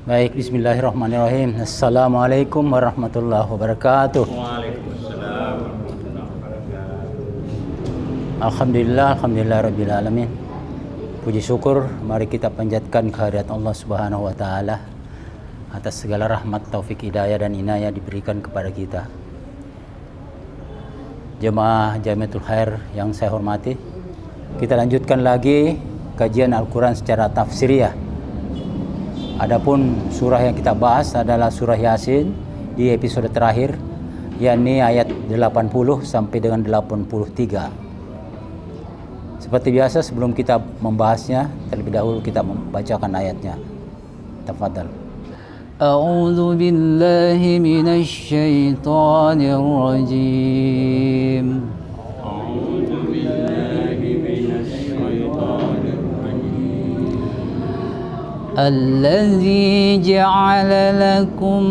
Baik, bismillahirrahmanirrahim. Assalamualaikum warahmatullahi wabarakatuh. Waalaikumsalam warahmatullahi wabarakatuh. Alhamdulillah rabbil alamin. Puji syukur mari kita panjatkan kehadirat Allah Subhanahu wa taala atas segala rahmat, taufik, hidayah dan inayah diberikan kepada kita. Jemaah Jamiatul Khair yang saya hormati, kita lanjutkan lagi kajian Al-Quran secara tafsiriyah. Adapun surah yang kita bahas adalah surah Yasin di episode terakhir, yakni ayat 80 sampai dengan 83. Seperti biasa sebelum kita membahasnya, terlebih dahulu kita membacakan ayatnya. Tafadhal. A'udzu billahi minasy syaithanir rajim. الذي جعل لكم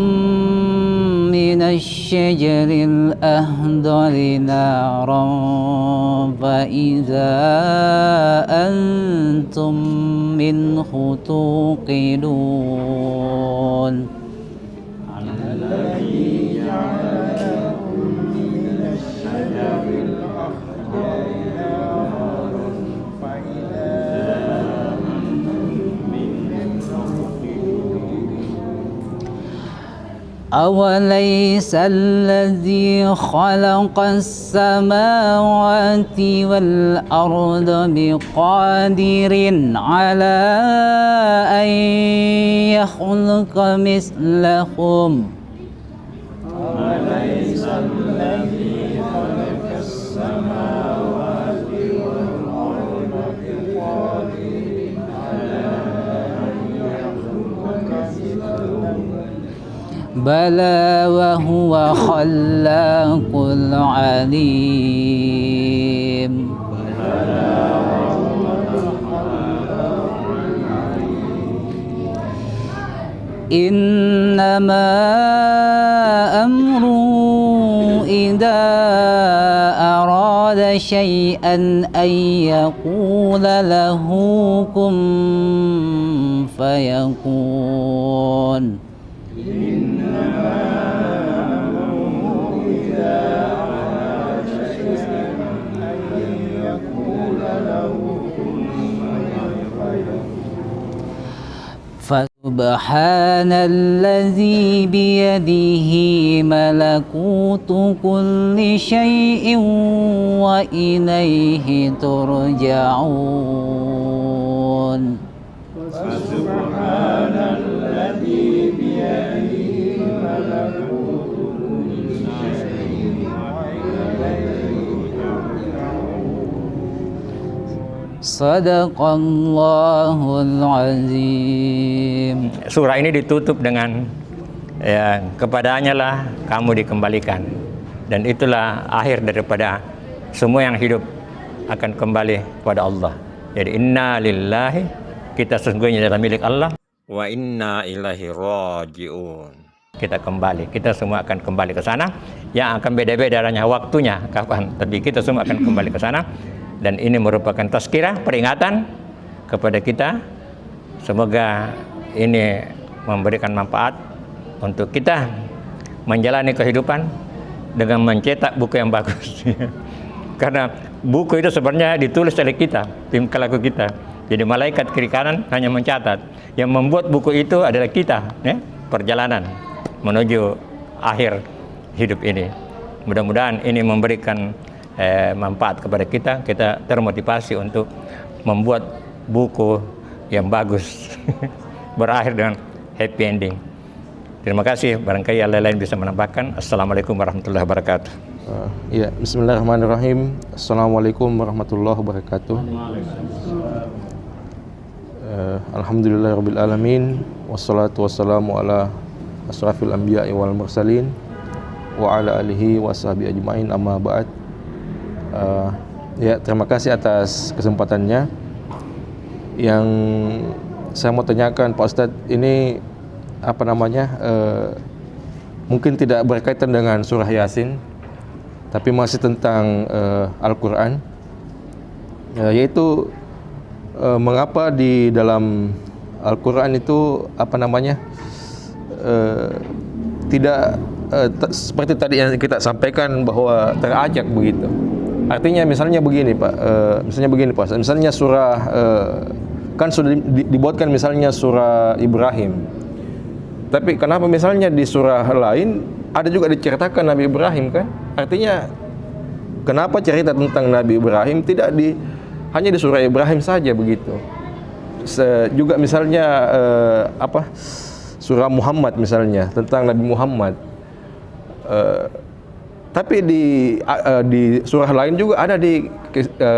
من الشجر الأخضر نارا فإذا أنتم منه توقدون الذي جعل لكم من الشجر الأخضر نارا فإذا أوليس الذي خلق السماوات والأرض بقادر على أن يخلق مثلهم أوليس الذي خلق السماوات والأرض بقادر على أن يخلق مثلهم بلى وهو خلاق العليم إنما أمره إذا أراد شيئا أن يقول له كن فيكون فسبحان الذي بيده ملكوت كل شيء وإليه ترجعون فسبحان الذي بيده ملكوت كل شيء وإليه ترجعون Sadaqallahul azim. Surah ini ditutup dengan kepadanya lah kamu dikembalikan, dan itulah akhir daripada semua yang hidup akan kembali kepada Allah. Jadi inna lillahi, kita sesungguhnya adalah milik Allah, wa inna ilaihi rajiun, kita kembali, kita semua akan kembali ke sana. Yang akan beda-beda hanya waktunya kapan, tapi kita semua akan kembali ke sana. Dan ini merupakan tazkirah, peringatan kepada kita. Semoga ini memberikan manfaat untuk kita menjalani kehidupan dengan mencetak buku yang bagus. Karena buku itu sebenarnya ditulis oleh kita, tim kelaku kita. Jadi malaikat kiri kanan hanya mencatat. Yang membuat buku itu adalah kita, ya? Perjalanan menuju akhir hidup ini. Mudah-mudahan ini memberikan manfaat kepada kita. Kita termotivasi untuk membuat buku yang bagus berakhir dengan happy ending. Terima kasih. Barangkali yang lain bisa menambahkan. Assalamualaikum warahmatullahi wabarakatuh. Ya, bismillahirrahmanirrahim. Assalamualaikum warahmatullahi wabarakatuh. Alhamdulillahirabbil alamin, wassalatu wassalamu ala asrafil anbiya'i wal mursalin wa ala alihi washabihi ajmain, amma ba'd. Ya, terima kasih atas kesempatannya. Yang saya mau tanyakan Pak Ustadz, ini apa namanya, mungkin tidak berkaitan dengan surah Yasin, tapi masih tentang Al-Quran, yaitu mengapa di dalam Al-Quran itu apa namanya tidak seperti tadi yang kita sampaikan bahwa terajak begitu. Artinya misalnya begini Pak, misalnya surah kan sudah dibuatkan misalnya surah Ibrahim. Tapi kenapa misalnya di surah lain ada juga diceritakan Nabi Ibrahim kan? Artinya kenapa cerita tentang Nabi Ibrahim tidak hanya di surah Ibrahim saja begitu? Juga misalnya surah Muhammad misalnya tentang Nabi Muhammad. Tapi di surah lain juga ada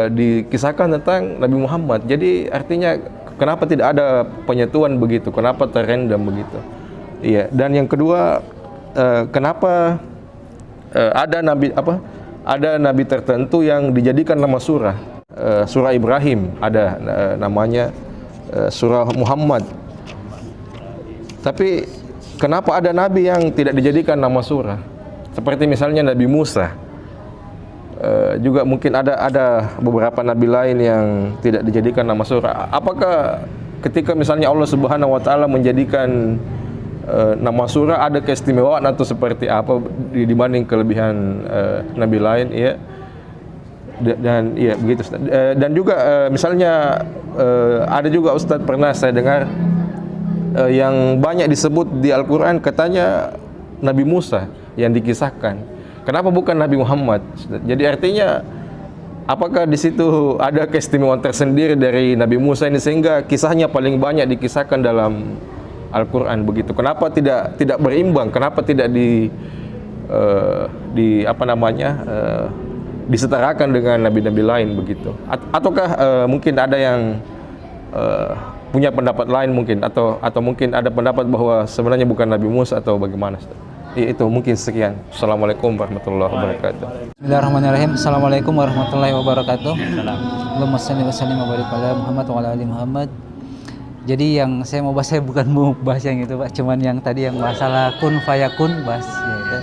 dikisahkan tentang Nabi Muhammad. Jadi artinya kenapa tidak ada penyetuan begitu? Kenapa terrandom begitu? Iya. Dan yang kedua, kenapa ada nabi tertentu yang dijadikan nama surah? Surah Ibrahim ada namanya surah Muhammad. Tapi kenapa ada nabi yang tidak dijadikan nama surah? Seperti misalnya Nabi Musa. Juga mungkin ada beberapa nabi lain yang tidak dijadikan nama surah. Apakah ketika misalnya Allah Subhanahu wa taala menjadikan nama surah ada keistimewaan atau seperti apa dibanding kelebihan nabi lain, ya? Dan ya begitu Ustaz. Dan juga misalnya ada juga Ustadz pernah saya dengar yang banyak disebut di Al-Quran katanya Nabi Musa yang dikisahkan. Kenapa bukan Nabi Muhammad? Jadi artinya apakah di situ ada keistimewaan tersendiri dari Nabi Musa ini sehingga kisahnya paling banyak dikisahkan dalam Al-Quran begitu? Kenapa tidak berimbang? Kenapa tidak disetarakan dengan nabi-nabi lain begitu? Ataukah mungkin ada yang punya pendapat lain mungkin, atau mungkin ada pendapat bahwa sebenarnya bukan Nabi Musa atau bagaimana? Itu mungkin sekian. Assalamualaikum warahmatullahi wabarakatuh. Bismillahirrahmanirrahim. Assalamualaikum warahmatullahi wabarakatuh. Allahumma shalli wa sallim wa barik ala Muhammad wa ala ali Muhammad. Jadi yang saya mau bahas, saya bukan mau bahas yang itu Pak, cuman yang tadi yang masalah kun fayakun bahas ya.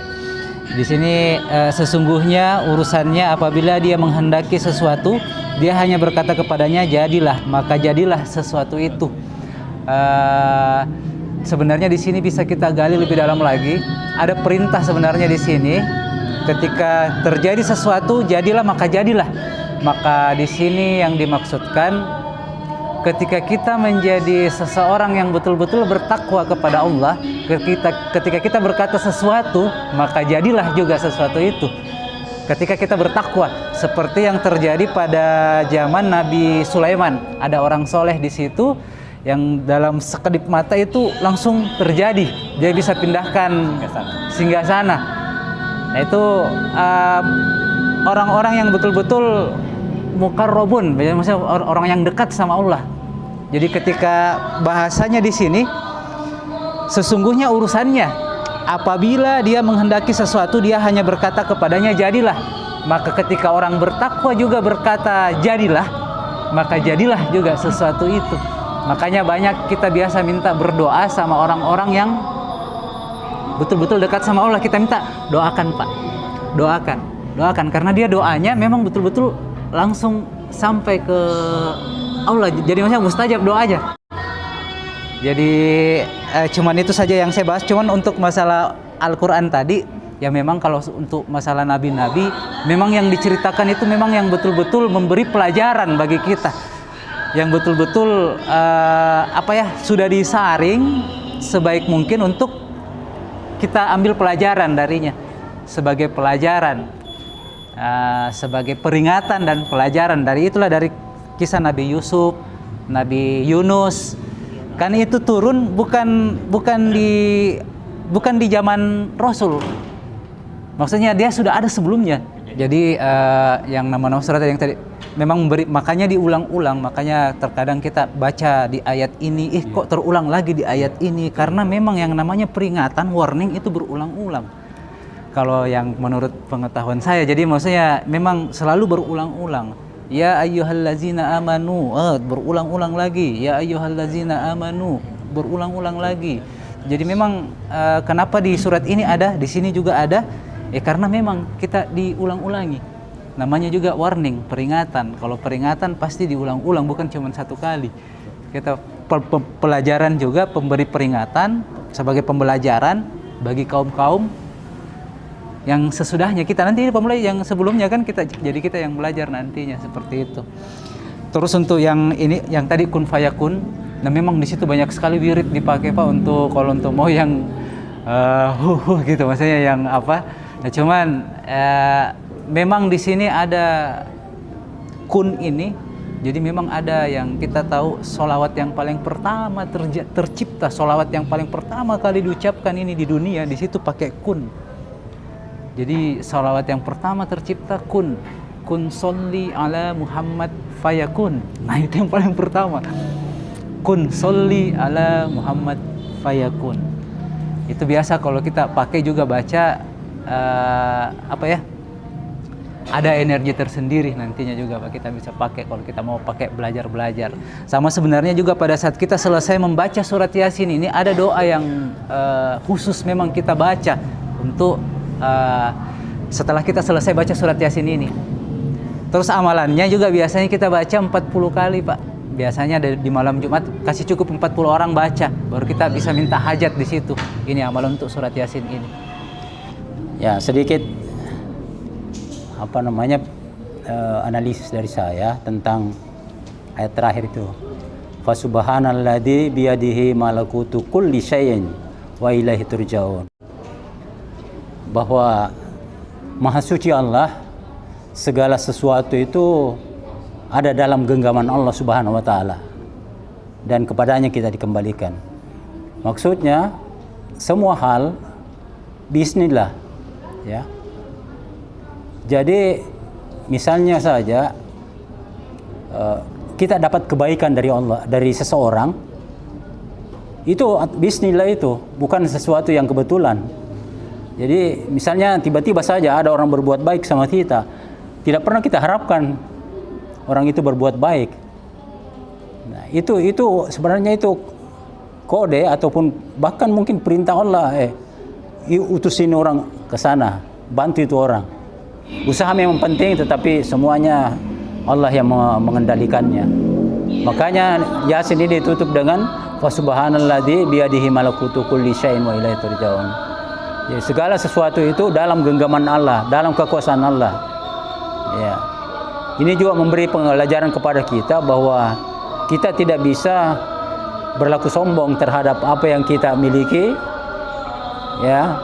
Di sini sesungguhnya urusannya apabila dia menghendaki sesuatu, dia hanya berkata kepadanya jadilah, maka jadilah sesuatu itu. Sebenarnya di sini bisa kita gali lebih dalam lagi. Ada perintah sebenarnya di sini. Ketika terjadi sesuatu, jadilah maka jadilah. Maka di sini yang dimaksudkan ketika kita menjadi seseorang yang betul-betul bertakwa kepada Allah, ketika kita berkata sesuatu, maka jadilah juga sesuatu itu. Ketika kita bertakwa, seperti yang terjadi pada zaman Nabi Sulaiman, ada orang soleh di situ yang dalam sekedip mata itu langsung terjadi, dia bisa pindahkan singgasana. Nah itu orang-orang yang betul-betul muqarrabun, maksudnya orang yang dekat sama Allah. Jadi ketika bahasanya di sini, sesungguhnya urusannya apabila dia menghendaki sesuatu, dia hanya berkata kepadanya jadilah. Maka ketika orang bertakwa juga berkata jadilah, maka jadilah juga sesuatu itu. Makanya banyak kita biasa minta berdoa sama orang-orang yang betul-betul dekat sama Allah. Kita minta doakan Pak, doakan karena dia doanya memang betul-betul langsung sampai ke Allah. Jadi maksudnya mustajab doanya. Jadi cuman itu saja yang saya bahas. Cuman untuk masalah Al-Quran tadi, ya memang kalau untuk masalah nabi-nabi, memang yang diceritakan itu memang yang betul-betul memberi pelajaran bagi kita, yang betul-betul sudah disaring sebaik mungkin untuk kita ambil pelajaran darinya, sebagai pelajaran, sebagai peringatan dan pelajaran. Dari itulah dari kisah Nabi Yusuf, Nabi Yunus, kan itu turun bukan di zaman Rasul, maksudnya dia sudah ada sebelumnya. Jadi yang nama surat yang tadi memang makanya diulang-ulang, makanya terkadang kita baca di ayat ini, kok terulang lagi di ayat ini, karena memang yang namanya peringatan, warning itu berulang-ulang. Kalau yang menurut pengetahuan saya, jadi maksudnya memang selalu berulang-ulang. Ya ayyuhallazina amanu, berulang-ulang lagi. Ya ayyuhallazina amanu, berulang-ulang lagi. Jadi memang kenapa di surat ini ada, di sini juga ada, karena memang kita diulang-ulangi. Namanya juga warning, peringatan. Kalau peringatan pasti diulang-ulang, bukan cuma satu kali. Kita pelajaran juga, pemberi peringatan sebagai pembelajaran bagi kaum-kaum yang sesudahnya kita nanti pemulai yang sebelumnya kan kita yang belajar nantinya seperti itu. Terus untuk yang ini yang tadi kun fayakun, nah memang di situ banyak sekali wirid dipakai Pak untuk kalau untuk mau yang gitu maksudnya yang apa. Nah cuman memang di sini ada kun ini, jadi memang ada yang kita tahu sholawat yang paling pertama tercipta, sholawat yang paling pertama kali diucapkan ini di dunia di situ pakai kun. Jadi sholawat yang pertama tercipta kun sholli ala Muhammad fayakun. Nah itu yang paling pertama, kun sholli ala Muhammad fayakun. Itu biasa kalau kita pakai juga baca apa ya, ada energi tersendiri nantinya juga Pak, kita bisa pakai kalau kita mau pakai belajar. Sama sebenarnya juga pada saat kita selesai membaca surat Yasin ini ada doa yang khusus memang kita baca untuk setelah kita selesai baca surat Yasin ini. Terus amalannya juga biasanya kita baca 40 kali Pak. Biasanya di malam Jumat kasih cukup 40 orang baca, baru kita bisa minta hajat di situ. Ini amalan untuk surat Yasin ini. Ya, sedikit analisis dari saya tentang ayat terakhir itu. Fa subhanalladzi biyadihi malakutu kulli syai'in wa ilaihi turja'un. Bahwa Maha Suci Allah, segala sesuatu itu ada dalam genggaman Allah Subhanahu wa taala dan kepadanya kita dikembalikan. Maksudnya semua hal bismillah ya. Jadi misalnya saja kita dapat kebaikan dari Allah, dari seseorang, itu bismillah, itu bukan sesuatu yang kebetulan. Jadi misalnya tiba-tiba saja ada orang berbuat baik sama kita, tidak pernah kita harapkan orang itu berbuat baik. Nah, itu sebenarnya itu kode ataupun bahkan mungkin perintah Allah, utusin orang ke sana, bantu itu orang. Usaha memang penting, tetapi semuanya Allah yang mengendalikannya. Makanya Yasin ini ditutup dengan fa subhanalladzi biyadihi malakutu kulli syai'in wa ilaihi turja'un. Ya, segala sesuatu itu dalam genggaman Allah, dalam kekuasaan Allah. Ya. Ini juga memberi pelajaran kepada kita bahwa kita tidak bisa berlaku sombong terhadap apa yang kita miliki, ya,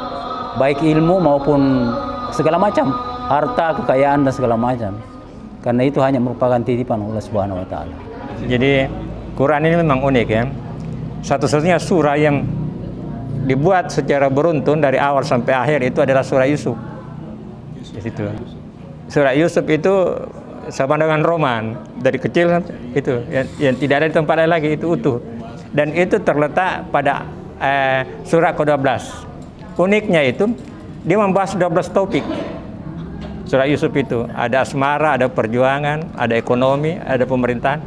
baik ilmu maupun segala macam, harta, kekayaan dan segala macam. Karena itu hanya merupakan titipan Allah Subhanahu wa taala. Jadi Quran ini memang unik ya. Satu-satunya surah yang dibuat secara beruntun dari awal sampai akhir itu adalah surah Yusuf. Di situ. Surah Yusuf itu sama dengan roman, dari kecil itu yang tidak ada di tempat lain lagi, itu utuh. Dan itu terletak pada surah ke-12. Uniknya itu dia membahas 12 topik. Surah Yusuf itu ada asmara, ada perjuangan, ada ekonomi, ada pemerintahan.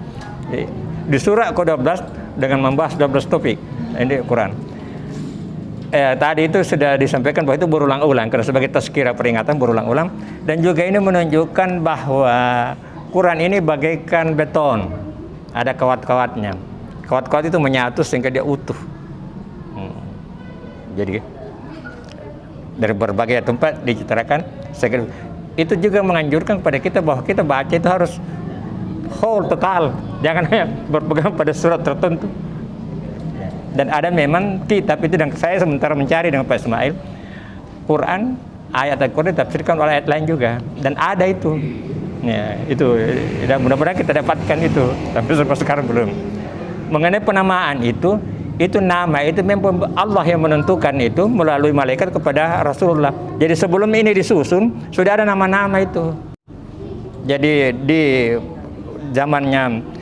Di surah ke-12 dengan membahas 12 topik. Ini Quran. Tadi itu sudah disampaikan bahwa itu berulang-ulang karena sebagai tazkirah peringatan berulang-ulang, dan juga ini menunjukkan bahwa Quran ini bagaikan beton, ada kawat-kawatnya. Kawat-kawat itu menyatu sehingga dia utuh. Jadi dari berbagai tempat diciptakan. Itu juga menganjurkan kepada kita bahwa kita baca itu harus whole, total, jangan hanya berpegang pada surat tertentu. Dan ada memang kitab itu, dan saya sementara mencari dengan Pak Ismail, Quran, ayat Al-Quran ditafsirkan oleh ayat lain juga, dan ada itu. Ya, itu, dan mudah-mudahan kita dapatkan itu, tapi sampai sekarang belum. Mengenai penamaan itu nama itu memang Allah yang menentukan itu melalui malaikat kepada Rasulullah. Jadi sebelum ini disusun sudah ada nama-nama itu. Jadi di zamannya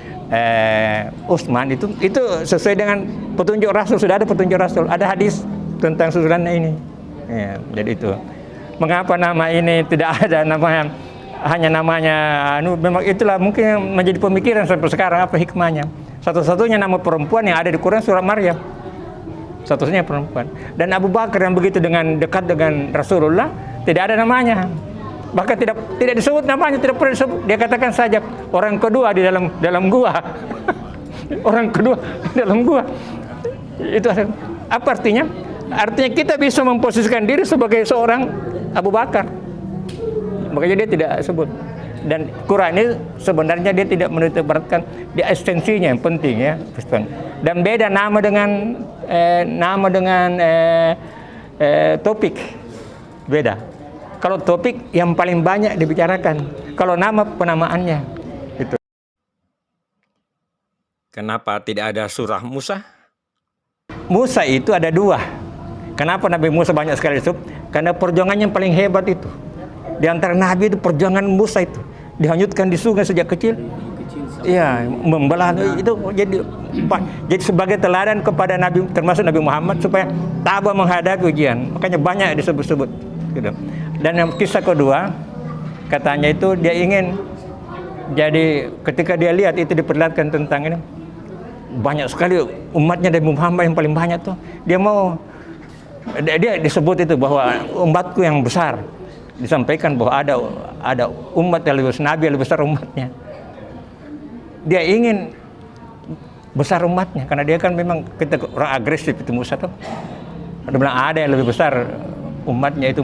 Utsman itu sesuai dengan petunjuk Rasul, sudah ada petunjuk Rasul, ada hadis tentang susunannya ini. Ya, jadi itu. Mengapa nama ini tidak ada namanya, hanya namanya memang itulah mungkin yang menjadi pemikiran sampai sekarang, apa hikmahnya. Satu-satunya nama perempuan yang ada di Quran surah Maryam. Satu-satunya perempuan. Dan Abu Bakar yang begitu dekat dengan Rasulullah tidak ada namanya. Bahkan tidak disebut namanya, tidak pernah disebut. Dia katakan saja orang kedua di dalam gua. orang kedua dalam gua. Itu apa artinya? Artinya kita bisa memposisikan diri sebagai seorang Abu Bakar. Makanya dia tidak sebut. Dan Quran ini sebenarnya dia tidak menitikberatkan di esensinya yang penting ya. Dan beda nama dengan topik. Beda. Kalau topik yang paling banyak dibicarakan. Kalau nama penamaannya. Itu. Kenapa tidak ada surah Musa? Musa itu ada dua. Kenapa Nabi Musa banyak sekali disebut? Karena perjuangannya yang paling hebat itu. Di antara Nabi itu perjuangan Musa itu. Dihanyutkan di sungai sejak kecil. Iya, membelah itu jadi sebagai teladan kepada Nabi, termasuk Nabi Muhammad supaya tabah menghadapi ujian. Makanya banyak disebut-sebut. Gitu. Dan yang kisah kedua, katanya itu dia ingin jadi ketika dia lihat itu diperlihatkan tentang ini banyak sekali umatnya Nabi Muhammad yang paling banyak tuh. Dia disebut itu bahwa umatku yang besar. Disampaikan bahwa ada umat yang lebih besar, Nabi yang lebih besar umatnya. Dia ingin besar umatnya karena dia kan memang kita orang agresif itu Musa tuh. Ada bilang ada yang lebih besar umatnya itu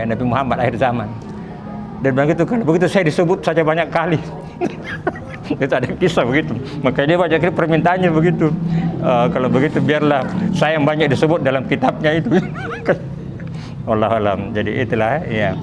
Nabi Muhammad akhir zaman. Dan begitu kan begitu saya disebut saja banyak kali. Itu ada kisah begitu. Makanya dia baca permintaannya begitu. Kalau begitu biarlah saya yang banyak disebut dalam kitabnya itu. Wallahu alam. Jadi itulah ya.